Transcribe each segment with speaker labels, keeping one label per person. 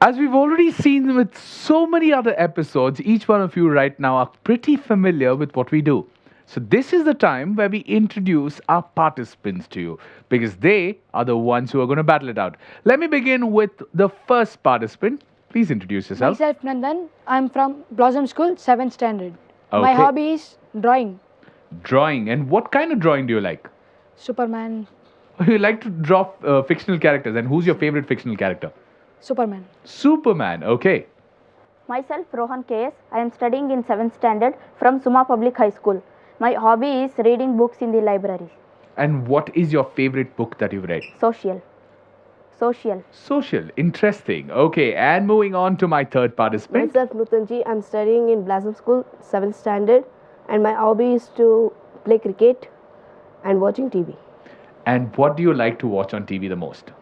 Speaker 1: As we've already seen with so many other episodes, each one of you right now are pretty familiar with what we do. So, this is the time where we introduce our participants to you because they are the ones who are going to battle it out. Let me begin with the first participant. Please introduce yourself.
Speaker 2: Myself Nandan. I'm from Blossom School, 7th standard. My
Speaker 1: Okay.
Speaker 2: hobby is drawing.
Speaker 1: Drawing. And what kind of drawing do you like?
Speaker 2: Superman.
Speaker 1: You like to draw fictional characters. And who's your favorite fictional character?
Speaker 2: Superman.
Speaker 1: Superman. Okay.
Speaker 3: Myself, Rohan KS. I am studying in 7th standard from Suma Public High School. My hobby is reading books in the library.
Speaker 1: And what is your favorite book that you've read?
Speaker 3: Social.
Speaker 1: Social. Interesting. Okay. And moving on to my third participant.
Speaker 4: Myself, Nutanji. I'm studying in Blossom School, 7th standard, and my hobby is to play cricket and watching TV.
Speaker 1: And what do you like to watch on TV the most?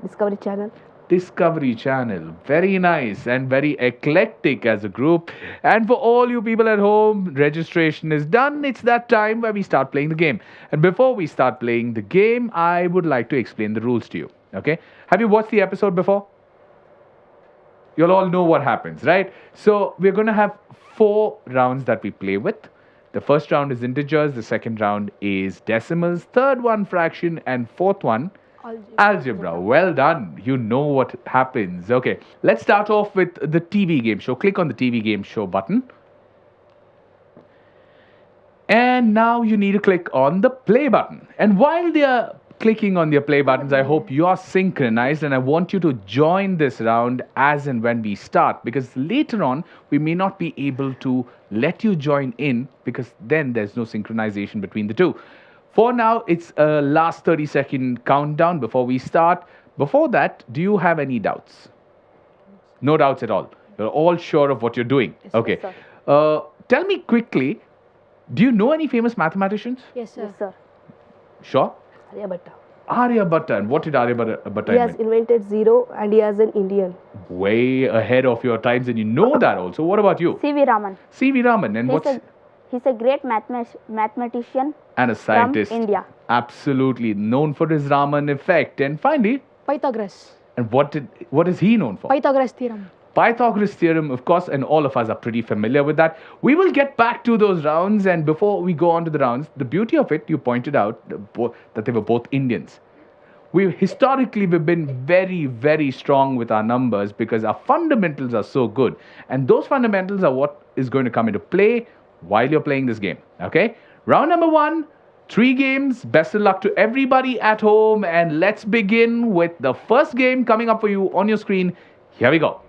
Speaker 4: Discovery Channel.
Speaker 1: Discovery Channel. Very nice and very eclectic as a group. And for all you people at home, registration is done. It's that time where we start playing the game. And before we start playing the game, I would like to explain the rules to you. Okay? Have you watched the episode before? You'll all know what happens, right? So we're going to have 4 rounds that we play with. The first round is integers, the second round is decimals, third one fraction, and fourth one algebra. Well done. You know what happens. Okay, let's start off with the TV game show. Click on the TV game show button. And now you need to click on the play button. And while they are clicking on their play buttons, I hope you are synchronized and I want you to join this round as and when we start because later on we may not be able to let you join in because then there's no synchronization between the two. For now, it's a last 30-second countdown before we start. Before that, do you have any doubts? No doubts at all. You're all sure of what you're doing. Okay. Tell me quickly, do you know any famous mathematicians?
Speaker 2: Yes, sir.
Speaker 3: Yes, sir.
Speaker 1: Sure.
Speaker 4: Aryabhatta.
Speaker 1: Aryabhatta. And what did Aryabhatta
Speaker 4: He has
Speaker 1: invent?
Speaker 4: invented zero and he is an Indian.
Speaker 1: Way ahead of your times, and you know that also. What about you?
Speaker 3: C.V. Raman.
Speaker 1: C.V. Raman. And
Speaker 3: He's a great mathematician
Speaker 1: and a scientist.
Speaker 3: from India.
Speaker 1: Absolutely. Known for his Raman effect. And finally,
Speaker 2: Pythagoras.
Speaker 1: and what is he known for?
Speaker 2: Pythagoras theorem.
Speaker 1: Pythagoras theorem, of course, and all of us are pretty familiar with that. We will get back to those rounds, and before we go on to the rounds, the beauty of it, you pointed out that they were both Indians. Historically, we've been very, very strong with our numbers because our fundamentals are so good. And those fundamentals are what is going to come into play while you're playing this game. Okay? Round number 1, 3 games. Best of luck to everybody at home. And let's begin with the first game coming up for you on your screen. Here we go.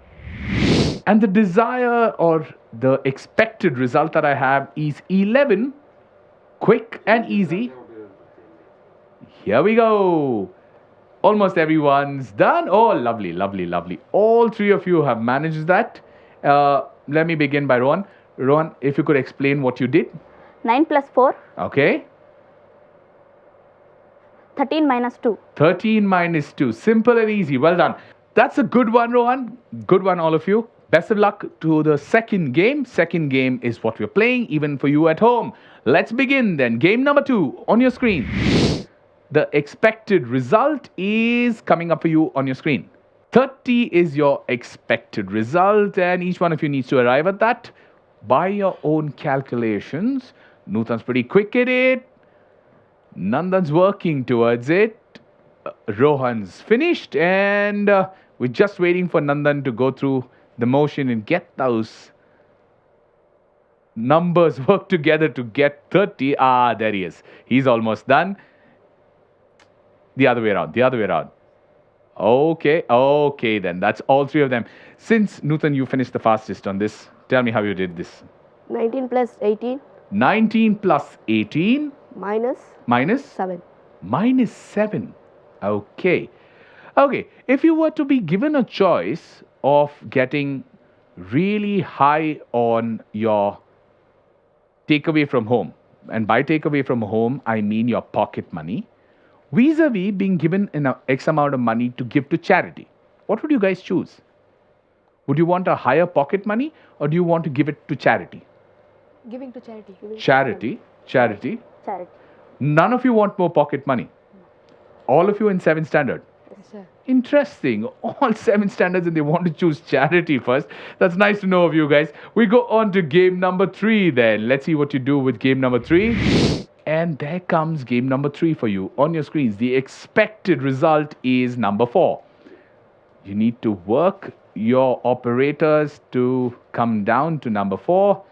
Speaker 1: And the desire or the expected result that I have is 11. Quick and easy. Here we go. Almost everyone's done. Oh, lovely, lovely, lovely. All 3 of you have managed that. Let me begin by Rohan. Rohan, if you could explain what you did.
Speaker 3: 9 plus 4,
Speaker 1: Okay.
Speaker 3: 13 minus 2.
Speaker 1: 13 minus 2. Simple and easy. Well done. That's a good one, Rohan. Good one, all of you. Best of luck to the second game. Second game is what we're playing, even for you at home. Let's begin then. Game number 2 on your screen. The expected result is coming up for you on your screen. 30 is your expected result, and each one of you needs to arrive at that by your own calculations. Nutan's pretty quick at it. Nandan's working towards it. Rohan's finished, and we're just waiting for Nandan to go through the motion and get those numbers work together to get 30. Ah, there he is. He's almost done. The other way around. The other way around. Okay, then. That's all 3 of them. Since, Nutan, you finished the fastest on this, tell me how you did this.
Speaker 4: 19 plus 18
Speaker 1: 19 plus 18
Speaker 4: minus
Speaker 1: minus
Speaker 4: 7.
Speaker 1: minus 7. Okay. Okay, if you were to be given a choice of getting really high on your takeaway from home, and by takeaway from home, I mean your pocket money, vis-a-vis being given an X amount of money to give to charity, what would you guys choose? Would you want a higher pocket money or do you want to give it to charity?
Speaker 2: Giving to charity.
Speaker 1: Charity.
Speaker 3: Charity.
Speaker 1: None of you want more pocket money. All of you in 7th standard.
Speaker 2: Yes, sir.
Speaker 1: Interesting. All 7 standards and they want to choose charity first. That's nice to know of you guys. We go on to game number 3 then. Let's see what you do with game number 3. And there comes game number 3 for you on your screens. The expected result is number 4. You need to work your operators to come down to number 4.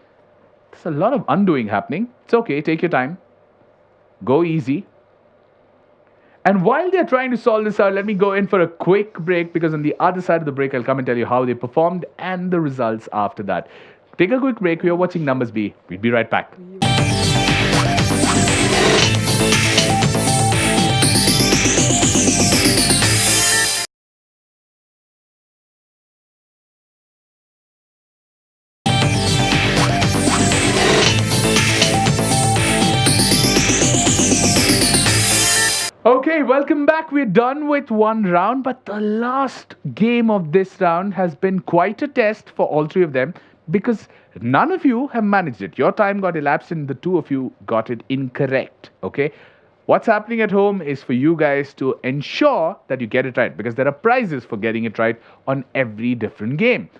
Speaker 1: There's a lot of undoing happening. It's okay, take your time. Go easy. And while they're trying to solve this out, let me go in for a quick break because on the other side of the break, I'll come and tell you how they performed and the results after that. Take a quick break. You're watching Numbers Be. We'll be right back. Okay, welcome back. We're done with one round, but the last game of this round has been quite a test for all 3 of them because none of you have managed it. Your time got elapsed and the 2 of you got it incorrect. Okay, what's happening at home is for you guys to ensure that you get it right because there are prizes for getting it right on every different game.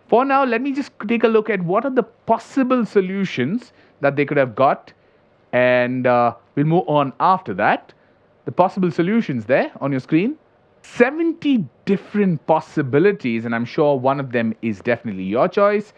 Speaker 1: For now, let me just take a look at what are the possible solutions that they could have got, and we'll move on after that. The possible solutions there on your screen. 70 different possibilities, and I'm sure one of them is definitely your choice.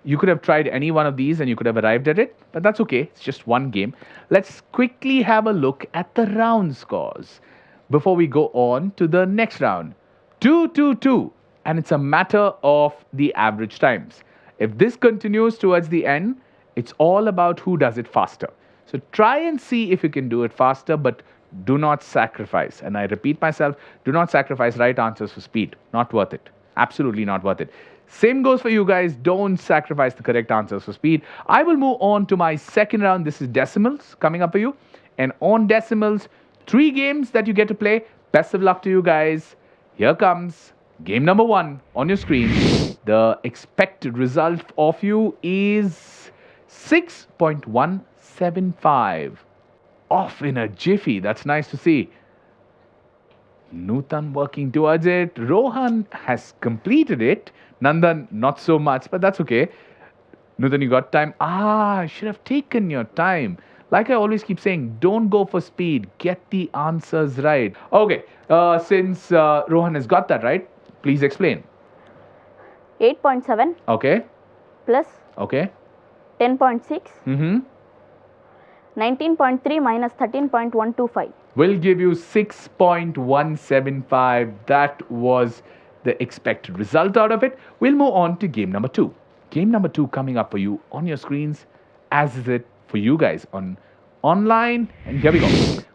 Speaker 1: You could have tried any one of these and you could have arrived at it, but that's okay. It's just one game. Let's quickly have a look at the round scores before we go on to the next round. 2-2-2, and it's a matter of the average times. If this continues towards the end, it's all about who does it faster. So try and see if you can do it faster, but do not sacrifice. And I repeat myself, do not sacrifice right answers for speed. Not worth it. Absolutely not worth it. Same goes for you guys. Don't sacrifice the correct answers for speed. I will move on to my second round. This is decimals coming up for you. And on decimals, 3 games that you get to play. Best of luck to you guys. Here comes game number 1 on your screen. The expected result of you is 6.175. Off in a jiffy. That's nice to see. Nutan working towards it. Rohan has completed it. Nandan, not so much, but that's okay. Nutan, you got time? I should have taken your time. Like I always keep saying, don't go for speed. Get the answers right. Okay, since Rohan has got that right, please explain.
Speaker 3: 8.7
Speaker 1: Okay,
Speaker 3: plus
Speaker 1: okay.
Speaker 3: 10.6. 19.3 minus 13.125.
Speaker 1: Will give you 6.175. That was the expected result out of it. We'll move on to game number 2. Game number 2 coming up for you on your screens, as is it for you guys on online. And here we go.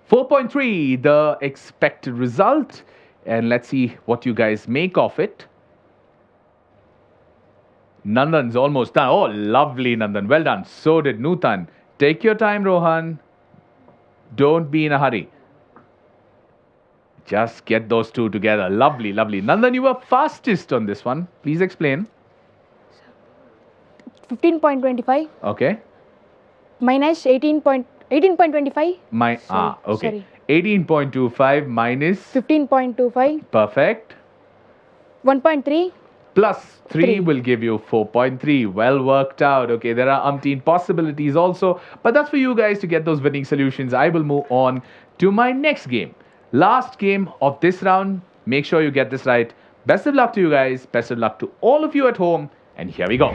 Speaker 1: 4.3, the expected result. And let's see what you guys make of it. Nandan's almost done. Oh, lovely, Nandan. Well done. So did Nutan. Take your time, Rohan. Don't be in a hurry. Just get those 2 together. Lovely, lovely. Nandan, you were fastest on this one. Please explain.
Speaker 2: 15.25
Speaker 1: Okay.
Speaker 2: minus 18.25.
Speaker 1: Okay.
Speaker 2: Sorry.
Speaker 1: 18.25 minus.
Speaker 2: 15.25.
Speaker 1: Perfect.
Speaker 2: 1.3.
Speaker 1: Plus 3
Speaker 2: 3.
Speaker 1: will give you 4.3. Well worked out. Okay, there are umpteen possibilities also. But that's for you guys to get those winning solutions. I will move on to my next game. Last game of this round. Make sure you get this right. Best of luck to you guys. Best of luck to all of you at home. And here we go.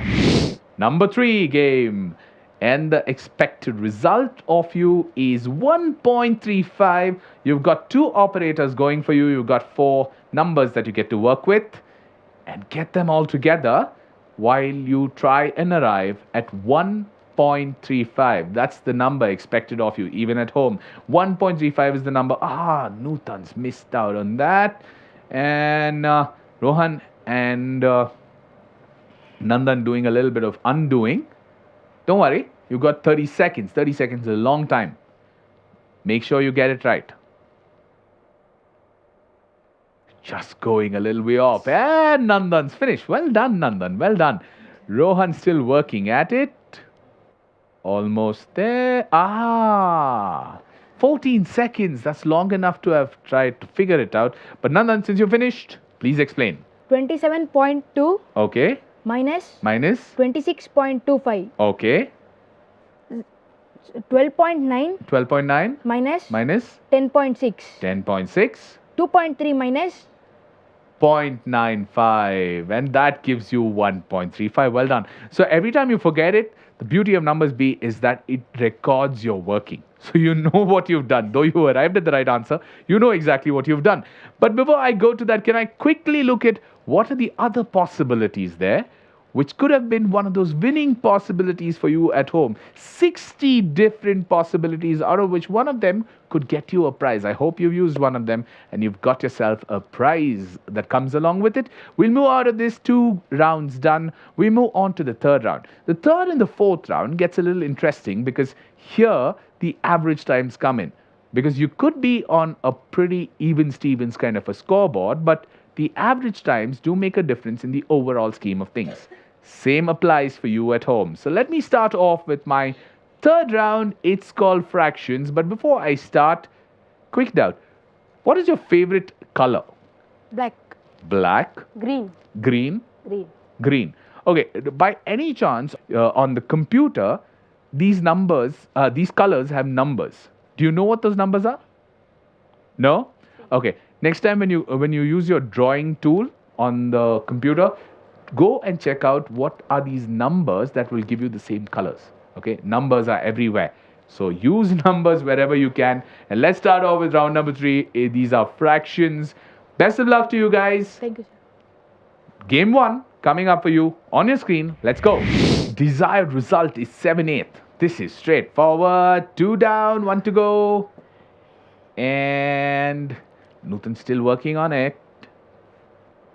Speaker 1: Number 3 game. And the expected result of you is 1.35. You've got 2 operators going for you. You've got 4 numbers that you get to work with. And get them all together while you try and arrive at 1.35. That's the number expected of you, even at home. 1.35 is the number. Nutan's missed out on that. And Rohan and Nandan doing a little bit of undoing. Don't worry, you got 30 seconds. 30 seconds is a long time. Make sure you get it right. Just going a little way off. And Nandan's finished. Well done, Nandan. Well done. Rohan still working at it. Almost there. 14 seconds. That's long enough to have tried to figure it out. But Nandan, since you finished, please explain.
Speaker 2: 27.2
Speaker 1: Okay.
Speaker 2: minus
Speaker 1: Minus.
Speaker 2: 26.25.
Speaker 1: Okay.
Speaker 2: 12.9
Speaker 1: 12.9
Speaker 2: minus
Speaker 1: minus
Speaker 2: 10.6.
Speaker 1: 10.6.
Speaker 2: 2.3 minus
Speaker 1: 0.95, and that gives you 1.35. Well done. So every time you forget it, the beauty of numbers B is that it records your working. So you know what you've done. Though you arrived at the right answer, you know exactly what you've done. But before I go to that, can I quickly look at what are the other possibilities there, which could have been one of those winning possibilities for you at home? 60 different possibilities, out of which one of them could get you a prize. I hope you've used one of them and you've got yourself a prize that comes along with it. We'll move out of this 2 rounds done. We move on to the third round. The third and the fourth round gets a little interesting because here the average times come in. Because you could be on a pretty even Stevens kind of a scoreboard, but the average times do make a difference in the overall scheme of things. Same applies for you at home. So let me start off with my third round. It's called fractions. But before I start, quick doubt. What is your favorite color?
Speaker 2: Black.
Speaker 1: Black,
Speaker 3: Green.
Speaker 1: green,
Speaker 3: Green.
Speaker 1: green. Okay, by any chance, on the computer, these colors have numbers. Do you know what those numbers are? No? Okay. Next time when you use your drawing tool on the computer, go and check out what are these numbers that will give you the same colors. Okay? Numbers are everywhere. So use numbers wherever you can. And let's start off with round number 3. These are fractions. Best of luck to you guys.
Speaker 2: Thank you, sir.
Speaker 1: Game 1 coming up for you on your screen. Let's go. Desired result is 7/8. This is straightforward. 2 down, 1 to go. And Nutan's still working on it.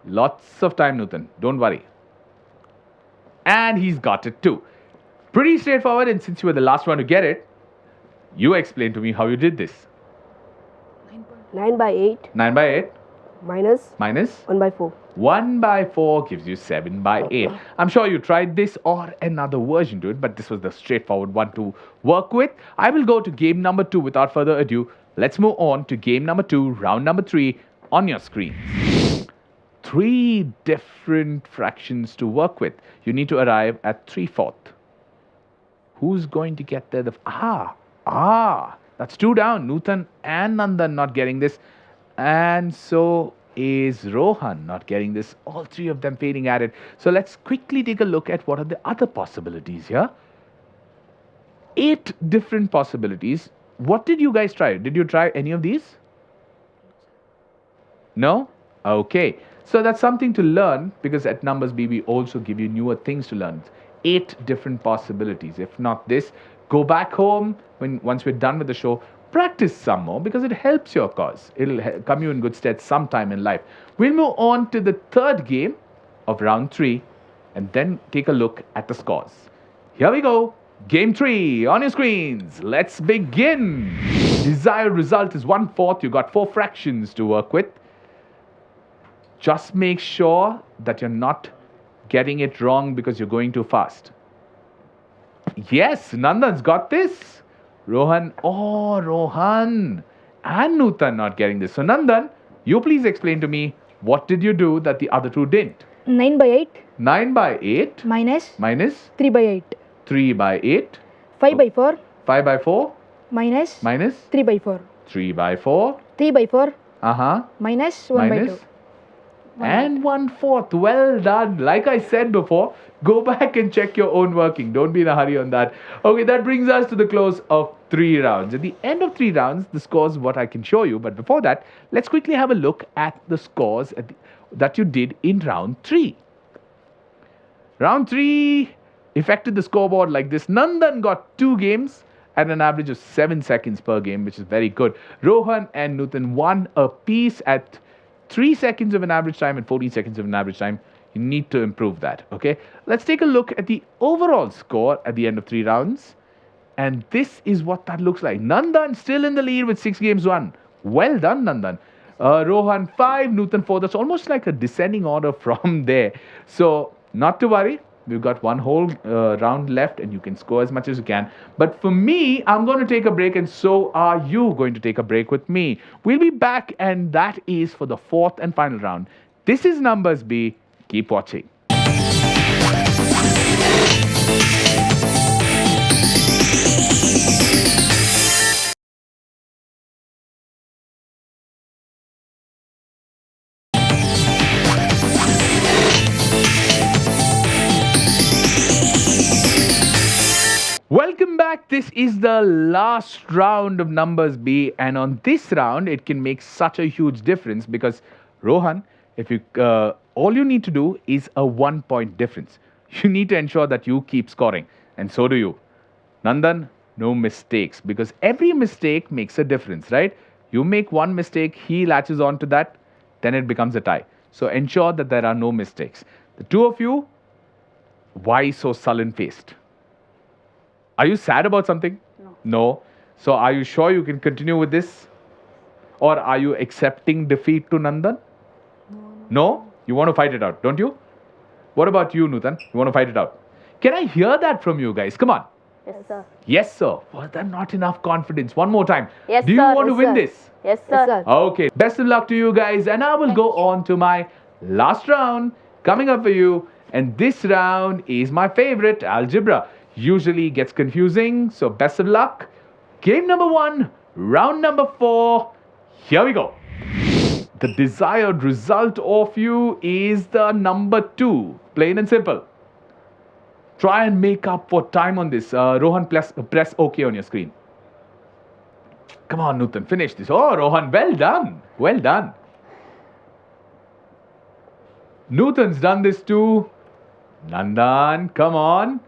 Speaker 1: Lots of time, Nutan. Don't worry. And he's got it too. Pretty straightforward. And since you were the last one to get it, you explain to me how you did this.
Speaker 4: 9 by 8
Speaker 1: 9 by 8
Speaker 4: minus
Speaker 1: minus
Speaker 4: 1 by 4.
Speaker 1: 1 by 4 gives you 7 by 8. I'm sure you tried this or another version to it, but this was the straightforward one to work with. I will go to game number 2 without further ado. Let's move on to game number 2, round number 3 on your screen. 3 different fractions to work with. You need to arrive at 3/4. Who's going to get there? That's 2 down. Nutan and Nandan not getting this. And so is Rohan not getting this. All 3 of them failing at it. So let's quickly take a look at what are the other possibilities here. 8 different possibilities. What did you guys try? Did you try any of these? No? Okay. So that's something to learn because at Numbers B, we also give you newer things to learn. 8 different possibilities. If not this, go back home once we're done with the show. Practice some more because it helps your cause. It'll come you in good stead sometime in life. We'll move on to the third game of round 3 and then take a look at the scores. Here we go. Game 3 on your screens. Let's begin. Desired result is 1/4. You got 4 fractions to work with. Just make sure that you're not getting it wrong because you're going too fast. Yes, Nandan's got this. Rohan and Nutan not getting this. So Nandan, you please explain to me, what did you do that the other 2 didn't?
Speaker 2: 9 by 8
Speaker 1: 9 by 8
Speaker 2: minus
Speaker 1: minus
Speaker 2: 3 by 8.
Speaker 1: 3 by 8.
Speaker 2: 5 by 4
Speaker 1: 5 by 4
Speaker 2: minus
Speaker 1: minus
Speaker 2: 3 by 4.
Speaker 1: 3 by 4.
Speaker 2: 3 by 4
Speaker 1: Uh-huh.
Speaker 2: minus 1 by 2.
Speaker 1: And 1/4. Well done. Like I said before, go back and check your own working. Don't be in a hurry on that. Okay, that brings us to the close of 3 rounds. At the end of 3 rounds, the scores what I can show you. But before that, let's quickly have a look at the scores that you did in round 3. Round 3 affected the scoreboard like this. Nandan got 2 games at an average of 7 seconds per game, which is very good. Rohan and Nutan 1 apiece at 3 seconds of an average time and 14 seconds of an average time. You need to improve that, okay? Let's take a look at the overall score at the end of 3 rounds. And this is what that looks like. Nandan still in the lead with 6 games won. Well done, Nandan. Rohan 5, Nutan 4. That's almost like a descending order from there. So, not to worry. We've got one whole round left, and you can score as much as you can. But for me, I'm going to take a break, and so are you going to take a break with me. We'll be back, and that is for the fourth and final round. This is Numbers B. Keep watching. Welcome back. This is the last round of Numbers B, and on this round, it can make such a huge difference because Rohan, if you all you need to do is a 1 point difference. You need to ensure that you keep scoring, and so do you. Nandan, no mistakes because every mistake makes a difference, right? You make one mistake, he latches on to that, then it becomes a tie. So ensure that there are no mistakes. The two of you, why so sullen faced? Are you sad about something? No. So are you sure you can continue with this? Or are you accepting defeat to Nandan? No? You want to fight it out, don't you? What about you, Nutan? You want to fight it out? Can I hear that from you guys? Come on.
Speaker 3: Yes, sir.
Speaker 1: Yes, sir. Was that not enough confidence? One more time.
Speaker 3: Yes,
Speaker 1: Do you
Speaker 3: sir.
Speaker 1: want to
Speaker 3: Yes,
Speaker 1: win
Speaker 3: sir.
Speaker 1: this?
Speaker 3: Yes, sir.
Speaker 4: Yes, sir.
Speaker 1: Okay. Best of luck to you guys. And I will go on to my last round coming up for you. And this round is my favorite, algebra. Usually gets confusing. So best of luck. Game number 1, round number 4. Here we go. The desired result of you is the number 2. Plain and simple. Try and make up for time on this. Rohan, press OK on your screen. Come on, Nutan, finish this. Oh, Rohan, well done. Well done. Nutan's done this too. Nandan, come on.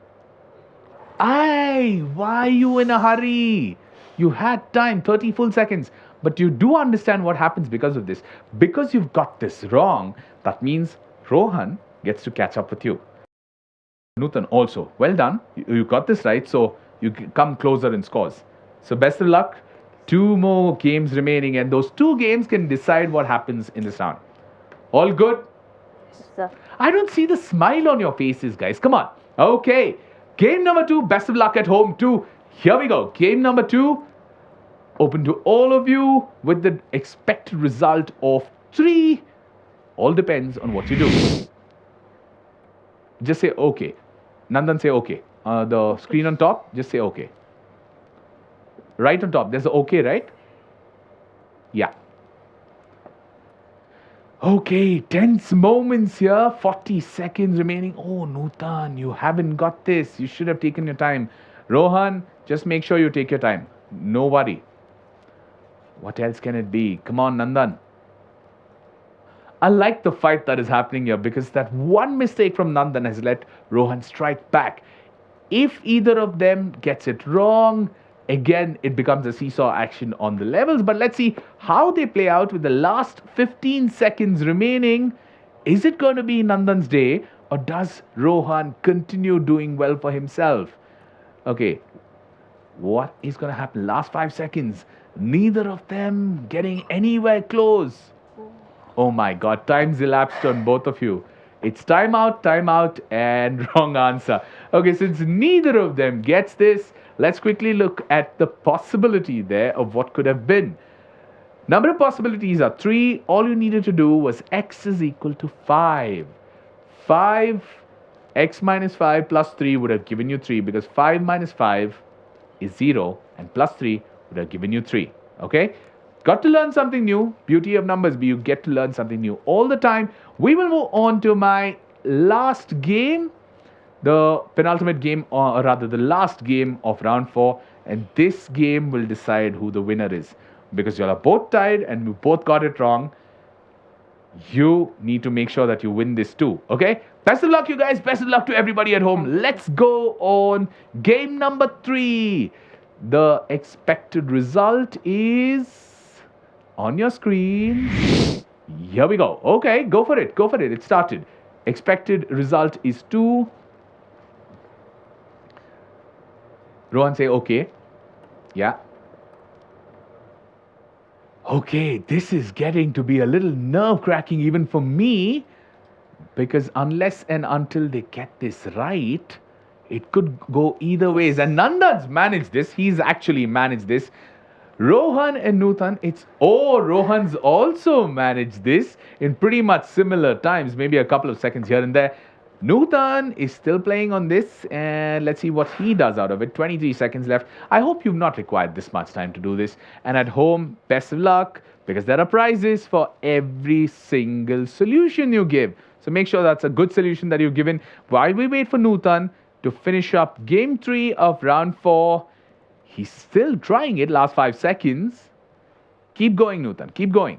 Speaker 1: Aye, why are you in a hurry? You had time, 30 full seconds. But you do understand what happens because of this. Because you've got this wrong, that means Rohan gets to catch up with you. Nutan also, well done. You got this right, so you come closer in scores. So best of luck. 2 more games remaining, and those 2 games can decide what happens in this round. All good?
Speaker 3: Yes, sir.
Speaker 1: I don't see the smile on your faces, guys. Come on. Okay. Game number 2, best of luck at home too. Here we go. Game number 2, open to all of you with the expected result of 3. All depends on what you do. Just say okay. Nandan, say okay. The screen on top, just say okay. Right on top, there's a okay, right? Yeah. Okay, tense moments here. 40 seconds remaining. Oh, Nutan, you haven't got this. You should have taken your time. Rohan, just make sure you take your time. No worry. What else can it be? Come on, Nandan. I like the fight that is happening here because that one mistake from Nandan has let Rohan strike back. If either of them gets it wrong, again, it becomes a seesaw action on the levels. But let's see how they play out with the last 15 seconds remaining. Is it going to be Nandan's day, or does Rohan continue doing well for himself? Okay, what is going to happen? Last 5 seconds. Neither of them getting anywhere close. Oh my God, time's elapsed on both of you. It's time out, and wrong answer. Okay, since neither of them gets this, let's quickly look at the possibility there of what could have been. Number of possibilities are 3. All you needed to do was x is equal to 5. 5, x minus 5 plus 3 would have given you 3 because 5 minus 5 is 0 and plus 3 would have given you 3. Okay? Got to learn something new. Beauty of numbers, you get to learn something new all the time. We will move on to my last game, the penultimate game, or rather the last game of round 4. And this game will decide who the winner is. Because you are both tied and we both got it wrong. You need to make sure that you win this too. Okay? Best of luck, you guys. Best of luck to everybody at home. Let's go on game number 3. The expected result is on your screen. Here we go. Okay, go for it. Go for it. It started. Expected result is 2. Rohan, say okay. Yeah. Okay, this is getting to be a little nerve-cracking even for me. because unless and until they get this right, it could go either ways. And Nandan's managed this. He's actually managed this. Rohan and Nutan, Rohan's also managed this in pretty much similar times, maybe a couple of seconds here and there. Nutan is still playing on this, and let's see what he does out of it. 23 seconds left. I hope you've not required this much time to do this. And at home, best of luck, because there are prizes for every single solution you give. So make sure that's a good solution that you've given. While we wait for Nutan to finish up game 3 of round 4, he's still trying it, last 5 seconds. Keep going, Nutan, keep going.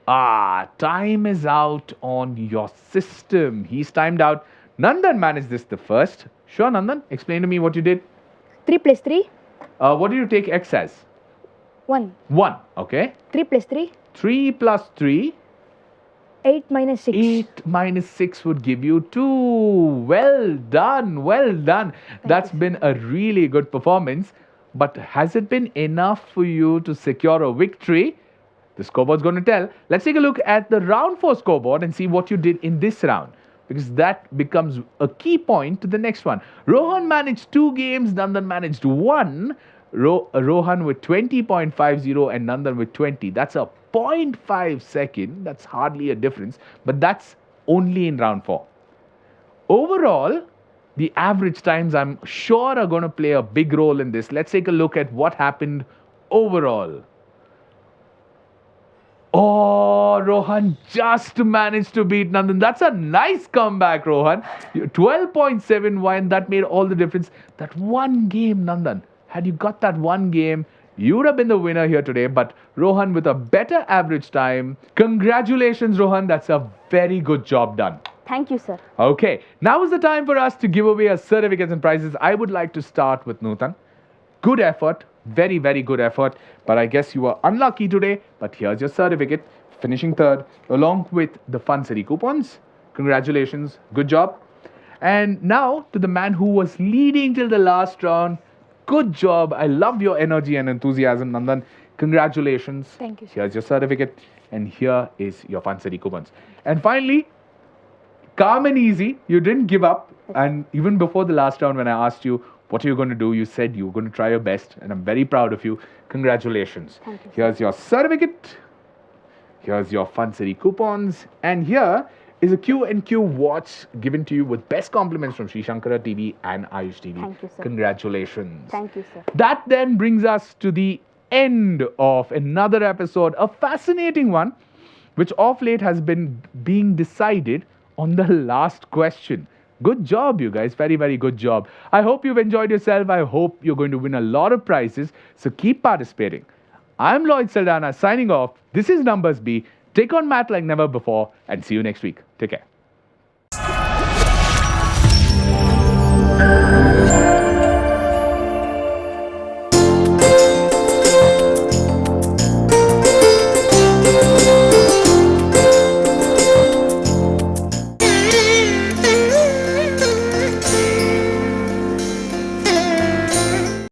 Speaker 1: Time is out on your system. He's timed out. Nandan managed this the first. Sure, Nandan, explain to me what you did.
Speaker 2: 3 plus 3,
Speaker 1: What did you take X as?
Speaker 2: 1.
Speaker 1: 1, okay.
Speaker 2: 3 plus 3,
Speaker 1: 3 plus 3.
Speaker 2: 8 minus 6.
Speaker 1: 8 minus 6 would give you 2. Well done, well done. That's been a really good performance. But has it been enough for you to secure a victory? The scoreboard's going to tell. Let's take a look at the round 4 scoreboard and see what you did in this round, because that becomes a key point to the next one. Rohan managed 2 games, Nandan managed 1. Rohan with 20.50 and Nandan with 20. That's a 0.5 second. That's hardly a difference, but that's only in round 4. Overall, the average times, I'm sure, are going to play a big role in this. Let's take a look at what happened overall. Rohan just managed to beat Nandan. That's a nice comeback, Rohan. 12.71, that made all the difference. That one game, Nandan, had you got that one game, you would have been the winner here today. But Rohan with a better average time. Congratulations, Rohan. That's a very good job done.
Speaker 3: Thank you, sir.
Speaker 1: Okay, now is the time for us to give away our certificates and prizes. I would like to start with Nutan. Good effort. Very, very good effort. But I guess you were unlucky today. But here's your certificate. Finishing 3rd, along with the Fun City coupons. Congratulations. Good job. And now to the man who was leading till the last round. Good job. I love your energy and enthusiasm, Nandan. Congratulations.
Speaker 2: Thank you, sir.
Speaker 1: Here's your certificate. And here is your Fun City coupons. And finally, calm and easy. You didn't give up. And even before the last round, when I asked you, what are you going to do? You said you were going to try your best, and I'm very proud of you. Congratulations.
Speaker 3: Thank you.
Speaker 1: Here's your certificate. Here's your Fun City coupons. And here is a Q&Q watch given to you with best compliments from Sri Shankara TV and Ayush TV.
Speaker 3: Thank you, sir.
Speaker 1: Congratulations.
Speaker 3: Thank you, sir.
Speaker 1: That then brings us to the end of another episode, a fascinating one, which of late has been being decided on the last question. Good job, you guys. Very, very good job. I hope you've enjoyed yourself. I hope you're going to win a lot of prizes. So keep participating. I'm Lloyd Saldana signing off. This is Numbers B. Take on math like never before and see you next week. Take care.